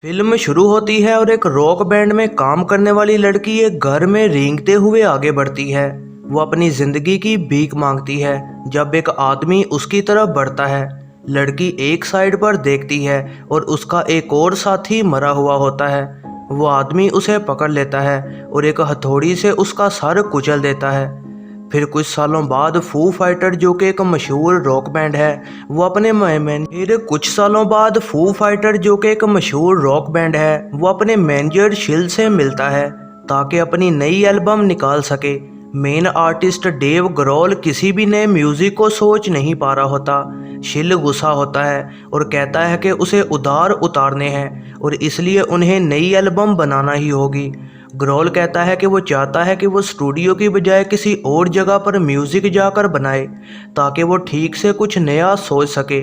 Film शुरू होती है और एक रॉक बैंड में काम करने वाली लड़की एक घर में रेंगते हुए आगे बढ़ती है। वो अपनी जिंदगी की भीख मांगती है जब एक आदमी उसकी तरफ बढ़ता है। लड़की एक साइड पर देखती है और उसका एक और साथी मरा हुआ होता है। वो आदमी उसे पकड़ लेता है और एक हथौड़ी से उसका सर कुचल देता है। फिर कुछ सालों बाद फू फाइटर जो कि एक मशहूर रॉक बैंड है वो अपने मैनेजर शिल से मिलता है ताकि अपनी नई एल्बम निकाल सके। मेन आर्टिस्ट डेव ग्रोल किसी भी नए म्यूजिक को सोच नहीं पा रहा होता। शिल गुस्सा होता है और कहता है कि उसे उधार उतारने हैं और इसलिए उन्हें नई एल्बम बनाना ही होगी। ग्रोल कहता है कि वो चाहता है कि वो स्टूडियो की बजाय किसी और जगह पर म्यूजिक जाकर बनाए ताकि वो ठीक से कुछ नया सोच सके।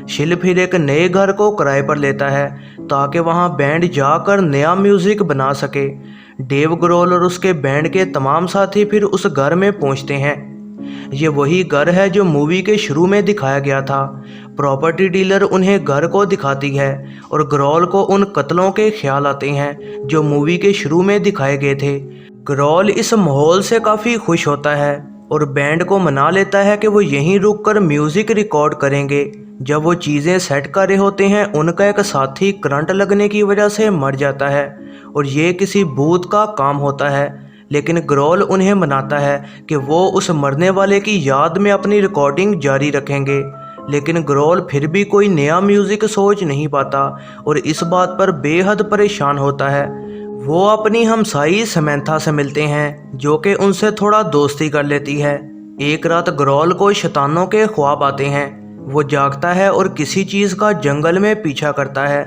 शिल फिर एक नए घर को किराए पर लेता है ताकि वहाँ बैंड जाकर नया म्यूजिक बना सके। डेव ग्रोल और उसके बैंड के तमाम साथी फिर उस घर में पहुँचते हैं। ये वही घर है जो मूवी के शुरू में दिखाया गया था। प्रॉपर्टी डीलर उन्हें घर को दिखाती है और ग्रोल को उन कत्लों के ख्याल आते हैं जो मूवी के शुरू में दिखाए गए थे। ग्रोल इस माहौल से काफ़ी खुश होता है और बैंड को मना लेता है कि वो यहीं रुककर म्यूज़िक रिकॉर्ड करेंगे। जब वो चीज़ें सेट कर रहे होते हैं उनका एक साथी करंट लगने की वजह से मर जाता है और ये किसी भूत का काम होता है। लेकिन ग्रोल उन्हें मनाता है कि वो उस मरने वाले की याद में अपनी रिकॉर्डिंग जारी रखेंगे। लेकिन ग्रोल फिर भी कोई नया म्यूज़िक सोच नहीं पाता और इस बात पर बेहद परेशान होता है। वो अपनी हमसाई समंथा से मिलते हैं जो कि उनसे थोड़ा दोस्ती कर लेती है। एक रात ग्रोल को शैतानों के ख्वाब आते हैं। वो जागता है और किसी चीज़ का जंगल में पीछा करता है।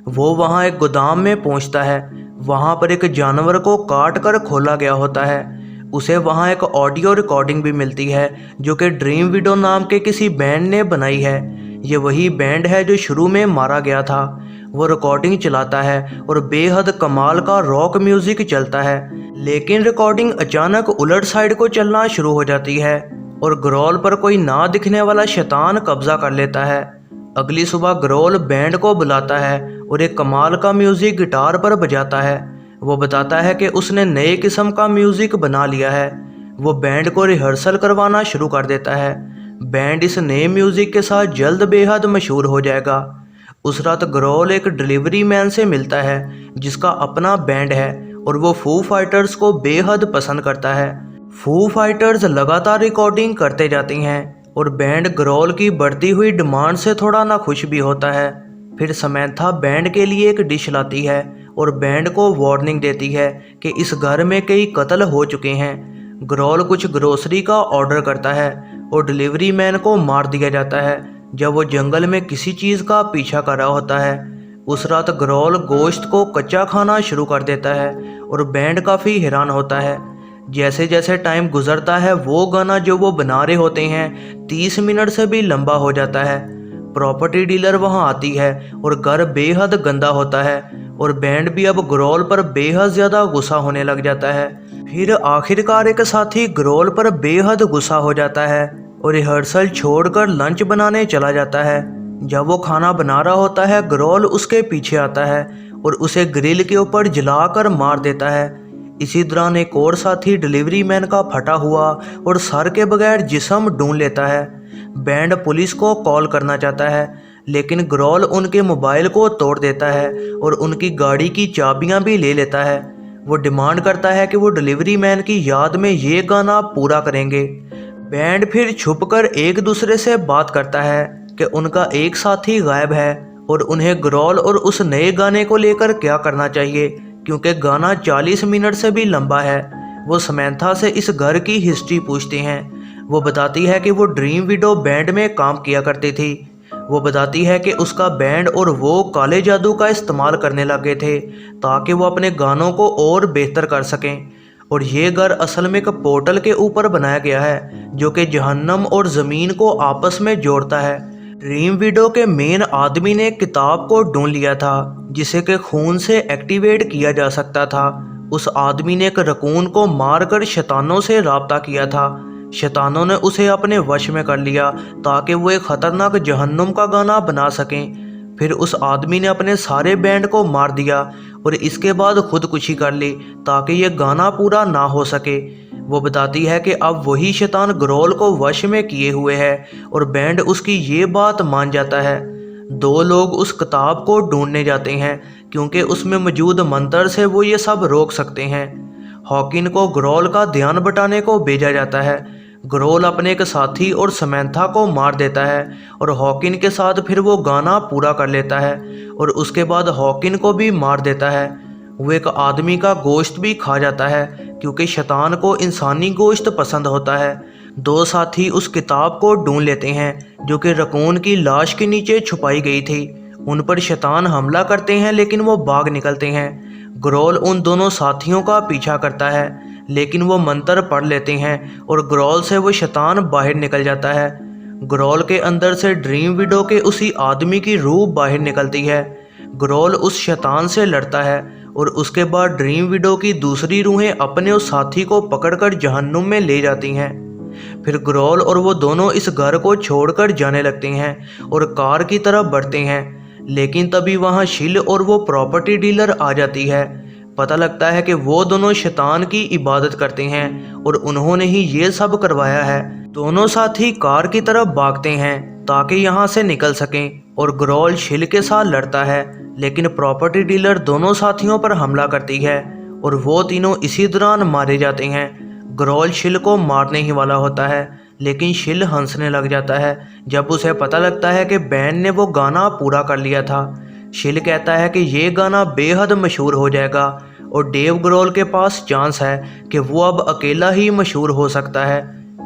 वो वहाँ एक गोदाम में पहुँचता है। वहाँ पर एक जानवर को काट कर खोला गया होता है। उसे वहाँ एक ऑडियो रिकॉर्डिंग भी मिलती है जो कि ड्रीम विडो नाम के किसी बैंड ने बनाई है। ये वही बैंड है जो शुरू में मारा गया था। वो रिकॉर्डिंग चलाता है और बेहद कमाल का रॉक म्यूजिक चलता है। लेकिन रिकॉर्डिंग अचानक उलट साइड को चलना शुरू हो जाती है और ग्रोल पर कोई ना दिखने वाला शैतान कब्जा कर लेता है। अगली सुबह ग्रोल बैंड को बुलाता है और एक कमाल का म्यूजिक गिटार पर बजाता है। वो बताता है कि उसने नए किस्म का म्यूजिक बना लिया है। वो बैंड को रिहर्सल करवाना शुरू कर देता है। बैंड इस नए म्यूजिक के साथ जल्द बेहद मशहूर हो जाएगा। उस रात ग्रोल एक डिलीवरी मैन से मिलता है जिसका अपना बैंड है और वो फू फाइटर्स को बेहद पसंद करता है। फू फाइटर्स लगातार रिकॉर्डिंग करते जाती हैं और बैंड ग्रोल की बढ़ती हुई डिमांड से थोड़ा नाखुश भी होता है। फिर समंथा बैंड के लिए एक डिश लाती है और बैंड को वार्निंग देती है कि इस घर में कई कत्ल हो चुके हैं। ग्रोल कुछ ग्रोसरी का ऑर्डर करता है और डिलीवरी मैन को मार दिया जाता है जब वो जंगल में किसी चीज़ का पीछा कर रहा होता है। उस रात ग्रोल गोश्त को कच्चा खाना शुरू कर देता है और बैंड काफ़ी हैरान होता है। जैसे जैसे टाइम गुजरता है वो गाना जो वो बना रहे होते हैं 30 मिनट से भी लंबा हो जाता है। प्रॉपर्टी डीलर वहां आती है और घर बेहद गंदा होता है और बैंड भी अब ग्रोल पर बेहद ज़्यादा गुस्सा होने लग जाता है। फिर आखिरकार एक साथी ग्रोल पर बेहद गुस्सा हो जाता है और रिहर्सल छोड़कर लंच बनाने चला जाता है। जब वो खाना बना रहा होता है ग्रोल उसके पीछे आता है और उसे ग्रिल के ऊपर जलाकर मार देता है। इसी दौरान एक और साथी डिलीवरी मैन का फटा हुआ और सर के बगैर जिस्म ढूंढ लेता है। बैंड पुलिस को कॉल करना चाहता है लेकिन ग्रोल उनके मोबाइल को तोड़ देता है और उनकी गाड़ी की चाबियां भी ले लेता है। वो डिमांड करता है कि वो डिलीवरी मैन की याद में ये गाना पूरा करेंगे। बैंड फिर छुपकर एक दूसरे से बात करता है कि उनका एक साथी गायब है और उन्हें ग्रोल और उस नए गाने को लेकर क्या करना चाहिए क्योंकि गाना 40 मिनट से भी लंबा है। वो समंथा से इस घर की हिस्ट्री पूछते हैं। वो बताती है कि वो ड्रीम विडो बैंड में काम किया करती थी। वो बताती है कि उसका बैंड और वो काले जादू का इस्तेमाल करने लगे थे ताकि वो अपने गानों को और बेहतर कर सकें। और ये घर असल में एक पोर्टल के ऊपर बनाया गया है जो कि जहन्नम और ज़मीन को आपस में जोड़ता है। ड्रीम विडो के मेन आदमी ने एक किताब को ढूंढ लिया था जिसे के खून से एक्टिवेट किया जा सकता था। उस आदमी ने एक रकून को मारकर शैतानों से राब्ता किया था। शैतानों ने उसे अपने वश में कर लिया ताकि वो एक ख़तरनाक जहन्नुम का गाना बना सकें। फिर उस आदमी ने अपने सारे बैंड को मार दिया और इसके बाद खुदकुशी कर ली ताकि ये गाना पूरा ना हो सके। वो बताती है कि अब वही शैतान ग्रोल को वश में किए हुए है और बैंड उसकी ये बात मान जाता है। दो लोग उस किताब को ढूंढने जाते हैं क्योंकि उसमें मौजूद मंत्र से वो ये सब रोक सकते हैं। हॉकिन को ग्रोल का ध्यान बटाने को भेजा जाता है। ग्रोल अपने एक साथी और समैंथा को मार देता है और हॉकिन के साथ फिर वो गाना पूरा कर लेता है और उसके बाद हॉकिन को भी मार देता है। वो एक आदमी का गोश्त भी खा जाता है क्योंकि शैतान को इंसानी गोश्त पसंद होता है। दो साथी उस किताब को ढूंढ लेते हैं जो कि रकून की लाश के नीचे छुपाई गई थी। उन पर शैतान हमला करते हैं लेकिन वो भाग निकलते हैं। ग्रोल उन दोनों साथियों का पीछा करता है लेकिन वो मंत्र पढ़ लेते हैं और ग्रोल से वो शैतान बाहर निकल जाता है। ग्रोल के अंदर से ड्रीम विडो के उसी आदमी की रूह बाहर निकलती है। ग्रोल उस शैतान से लड़ता है और उसके बाद ड्रीम विडो की दूसरी रूहें अपने उस साथी को पकड़कर जहन्नुम में ले जाती हैं। फिर ग्रोल और वो दोनों इस घर को छोड़कर जाने लगते हैं और कार की तरफ बढ़ते हैं, लेकिन तभी वहाँ शिल और वो प्रॉपर्टी डीलर आ जाती है। पता लगता है कि वो दोनों शैतान की इबादत करते हैं और उन्होंने ही ये सब करवाया है। दोनों साथी कार की तरफ भागते हैं ताकि यहाँ से निकल सकें और ग्रोल शिल के साथ लड़ता है, लेकिन प्रॉपर्टी डीलर दोनों साथियों पर हमला करती है और वो तीनों इसी दौरान मारे जाते हैं। ग्रोल शिल को मारने ही वाला होता है लेकिन शिल हंसने लग जाता है जब उसे पता लगता है कि बैंड ने वो गाना पूरा कर लिया था। शिल कहता है कि ये गाना बेहद मशहूर हो जाएगा और डेव ग्रोल के पास चांस है कि वो अब अकेला ही मशहूर हो सकता है।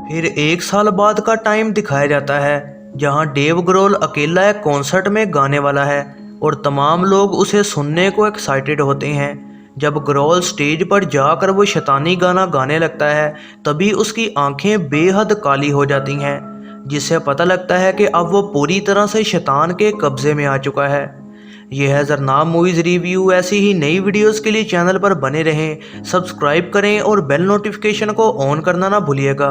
फिर 1 साल बाद का टाइम दिखाया जाता है जहां डेव ग्रोल अकेला एक कॉन्सर्ट में गाने वाला है और तमाम लोग उसे सुनने को एक्साइटेड होते हैं। जब ग्रोल स्टेज पर जाकर वो शैतानी गाना गाने लगता है तभी उसकी आंखें बेहद काली हो जाती हैं, जिससे पता लगता है कि अब वो पूरी तरह से शैतान के कब्जे में आ चुका है। यह है ज़रनाब मूवीज़ रिव्यू। ऐसी ही नई वीडियोस के लिए चैनल पर बने रहें, सब्सक्राइब करें और बेल नोटिफिकेशन को ऑन करना ना भूलिएगा।